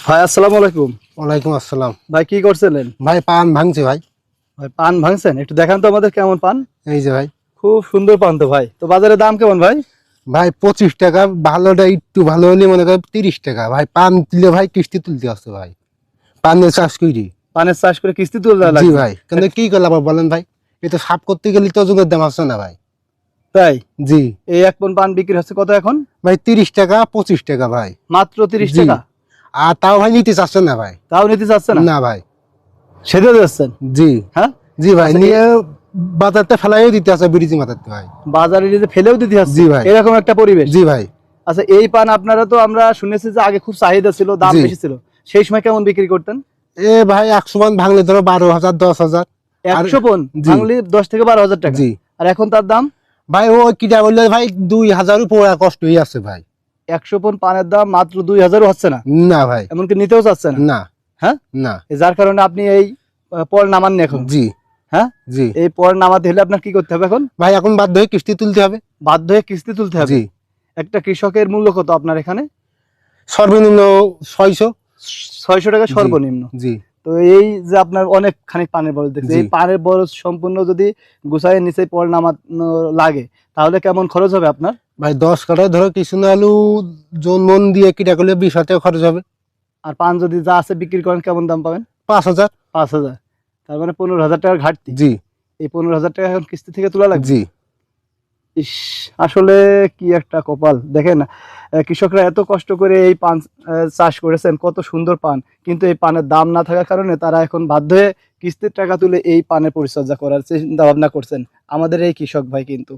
ভাই আসসালামু আলাইকুম। ওয়ালাইকুম আসসালাম। ভাই কি করছিলেন? ভাই পান ভাঙছে ভাই। ভাই পান ভাঙছেন, একটু দেখান তো আমাদের কেমন পান। এই যে ভাই, খুব সুন্দর পান তো ভাই। তো বাজারে দাম কেমন ভাই? ভাই 25 টাকা, ভালোটা একটু ভালো হলে মনে করেন 30 টাকা। ভাই পান তুলে ভাই কিস্তি তুলতে আসছে ভাই, পানের চাষ করি। পানের চাষ করে কিস্তি তুলে দেওয়া জি লাগবে। ভাই, কিন্তু কি করলাম আবার বলেন ভাই, এটা সাফ করতে গেলে তো যুগের দাম আসছে না ভাই। তাই জি এই এক পন পান বিক্রি হচ্ছে কত এখন? ভাই, 30 টাকা 25 টাকা ভাই। মাত্র 30 জি, টাকা। আর তাও ভাই নিতে চাচ্ছে না ভাই। তাও নিতে চাচ্ছে না? না ভাই। সেটা যাচ্ছেন? জি হ্যাঁ, জি ভাই, আচ্ছা, নিয়ে বাজারটা ফেলাইও দিতে আছে ব্রিজি মাথাতে ভাই। বাজারে নিজে ফেলেও দিতে হচ্ছে জি ভাই। এরকম একটা পরিবেশ। জি ভাই। আচ্ছা, এই পান আপনারা তো আমরা শুনেছি যে আগে খুব চাহিদা ছিল, দাম জি। বেশি ছিল, সেই সময় কেমন বিক্রি করতেন? এ ভাই 100 মান ভাঙলে ধরো 12,000 10,000। 100 পন জি। ভাঙলে 10 থেকে 12,000 টাকা। জি আর এখন তার দাম ভাই, ও কিটা বললে ভাই 2,000 উপরে কষ্ট হয়ে আছে ভাই। 100 পন পানের দাম মাত্র 2000 হচ্ছে না, না ভাই। এমনকি নিতেও চাচ্ছে না। না। হ্যাঁ, না। যার কারণে আপনি এই পর নামাননি এখন। জি। হ্যাঁ, জি এই পর নামাতে হলে আপনার কি করতে হবে এখন? ভাই, এখন বাধ্য হয়ে কিস্তি তুলতে হবে। বাধ্য হয়ে কিস্তি তুলতে হবে। জি। একটা কৃষকের মূল্য কত আপনার এখানে? সর্বনিম্ন 600। 600 টাকা জি। সর্বনিম্ন। জি। তো এই যে আপনার অনেক খানিক পানের বরজ দেখছি, জি। এই পানের বরজ সম্পূর্ণ যদি গুছায় নিচে পর নামানো লাগে তাহলে কেমন খরচ হবে আপনার? ভাই 10 কাঠায় ধরো কিছু না আলু জন মন দিয়ে কিটা করলে 20,000 টাকা খরচ হবে। আর পান যদি যা আছে বিক্রি করেন কেমন দাম পাবেন? 5,000। 5,000। তার মানে 15,000 টাকার ঘাটতি। জি। এই 15,000 টাকা এখন কিস্তি থেকে তোলা লাগবে। জি। ইস, আসলে কি একটা কপাল দেখেন। কৃষকরা এত কষ্ট করে এই পান চাষ করেছেন, কত সুন্দর পান, কিন্তু এই পানের দাম না থাকার কারণে তারা এখন বাধ্য হয়ে কিস্তির টাকা তুলে এই পানের পরিচর্যা করার চিন্তা ভাবনা করছেন আমাদের এই কৃষক ভাই কিন্তু।